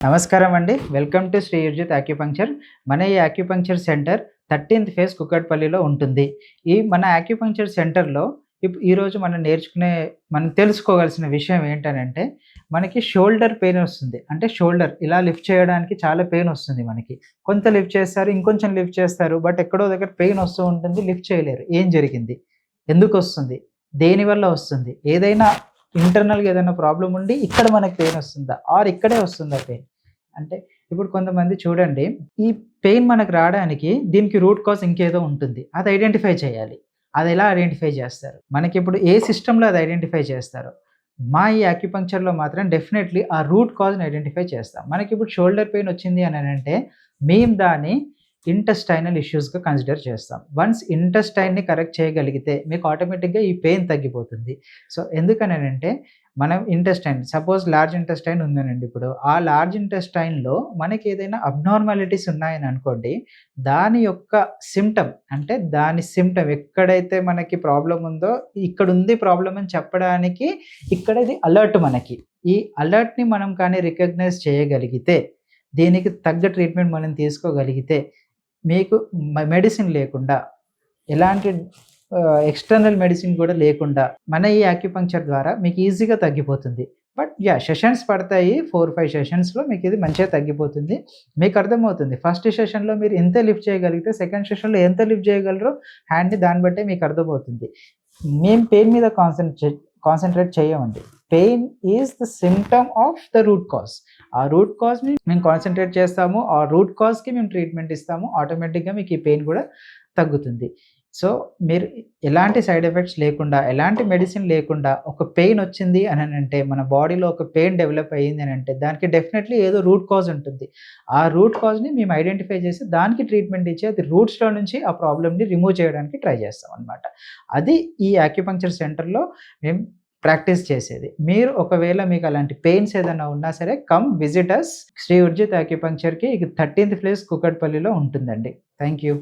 నమస్కారం అండి. Welcome to Shri Urjit acupuncture. మన ఈ యాక్యుపంక్చర్ సెంటర్ 13th ఫేజ్ కుక్కట్పల్లిలో ఉంటుంది. ఈ మన యాక్యుపంక్చర్ సెంటర్‌లో ఈరోజు మనం తెలుసుకోవాల్సిన విషయం ఏంటనంటే, మనకి షోల్డర్ పెయిన్ వస్తుంది. అంటే షోల్డర్ ఇలా లిఫ్ట్ చేయడానికి చాలా పెయిన్ వస్తుంది మనకి. కొంత లిఫ్ట్ చేస్తారు, ఇంకొంచెం లిఫ్ట్ చేస్తారు. బట్ ఎక్కడో దగ్గర పెయిన్ వస్తూ ఉంటుంది. లిఫ్ట్ చేయలేరు. ఏం జరిగింది? ఎందుకొస్తుంది? దేనివల్ల వస్తుంది? ఏదైనా ఇంటర్నల్‌గా ఏదైనా ప్రాబ్లమ్ ఉండి ఇక్కడ మనకు పెయిన్ వస్తుందా? ఆర్ ఇక్కడే వస్తుందా పెయిన్? అంటే ఇప్పుడు కొంతమంది చూడండి, ఈ పెయిన్ మనకు రాడానికి దీనికి రూట్ కాజ్ ఇంకేదో ఉంటుంది. అది ఐడెంటిఫై చేయాలి. అదెలా ఐడెంటిఫై చేస్తారు? మనకిప్పుడు ఏ సిస్టమ్‌లో అది ఐడెంటిఫై చేస్తారో, మా ఈ యాక్యుపంక్చర్‌లో మాత్రం డెఫినైట్‌లీ ఆ రూట్ కాజ్‌ని ఐడెంటిఫై చేస్తాం. మనకిప్పుడు షోల్డర్ పెయిన్ వచ్చింది అననంటే, మేము దాన్ని ఇంటెస్టైనల్ ఇష్యూస్‌గా కన్సిడర్ చేస్తాం. వన్స్ ఇంటెస్టైన్‌ని కరెక్ట్ చేయగలిగితే మీకు ఆటోమేటిక్‌గా ఈ పెయిన్ తగ్గిపోతుంది. సో, ఎందుకననంటే మనం సపోజ్ లార్జ్ ఇంటెస్టైన్ ఉందనండి ఇప్పుడు. ఆ లార్జ్ ఇంటెస్టైన్‌లో మనకేదైనా అబ్నార్మాలిటీస్ ఉన్నాయని అనుకోండి, దాని యొక్క దాని సిమ్టమ్ ఎక్కడైతే మనకి ప్రాబ్లమ్ ఉందో, ఇక్కడుంది ప్రాబ్లమ్ అని చెప్పడానికి ఇక్కడ ఇది అలర్ట్ మనకి. ఈ అలర్ట్‌ని మనం కానీ రికగ్నైజ్ చేయగలిగితే, దీనికి తగ్గ ట్రీట్మెంట్ మనం తీసుకోగలిగితే, మీకు మెడిసిన్ లేకుండా ఎలాంటి ఎక్స్‌టర్నల్ మెడిసిన్ కూడా లేకుండా మన ఈ యాక్యుపంక్చర్ ద్వారా మీకు ఈజీగా తగ్గిపోతుంది. బట్ సెషన్స్ పడతాయి. 4, 5 సెషన్స్‌లో మీకిది మంచిగా తగ్గిపోతుంది. మీకు అర్థమవుతుంది. ఫస్ట్ సెషన్‌లో మీరు ఎంత లిఫ్ట్ చేయగలిగితే సెకండ్ సెషన్‌లో ఎంత లిఫ్ట్ చేయగలరో హ్యాండ్‌ని దాన్ని బట్టే మీకు అర్థమవుతుంది. మేము పెయిన్ మీద కాన్సంట్రేట్ చేయమండి. Pain is the symptom of the root cause. ఆ రూట్ కాజ్‌ని మేము కాన్సంట్రేట్ చేస్తాము. ఆ రూట్ కాజ్‌కి మేము ట్రీట్మెంట్ ఇస్తాము. ఆటోమేటిక్‌గా మీకు ఈ పెయిన్ కూడా తగ్గుతుంది. సో, మీరు ఎలాంటి సైడ్ ఎఫెక్ట్స్ లేకుండా, ఎలాంటి మెడిసిన్ లేకుండా ఒక పెయిన్ వచ్చింది అననంటే, మన బాడీలో ఒక పెయిన్ డెవలప్ అయ్యింది అనంటే, దానికి డెఫినెట్‌లీ ఏదో రూట్ కాజ్ ఉంటుంది. ఆ రూట్ కాజ్‌ని మేము ఐడెంటిఫై చేసి దానికి ట్రీట్మెంట్ ఇచ్చి, అది రూట్స్‌లో నుంచి ఆ ప్రాబ్లమ్‌ని రిమూవ్ చేయడానికి ట్రై చేస్తామనమాట. అది ఈ యాక్యుపంక్చర్ సెంటర్‌లో మేము ప్రాక్టీస్ చేసేది. మీరు ఒకవేళ మీకు అలాంటి పెయిన్స్ ఏదైనా ఉన్నా సరే, come visit us Shri Urjit యాక్యుపంక్చర్‌కి 13th ప్లేస్ కూకట్పల్లిలో ఉంటుందండి. Thank you.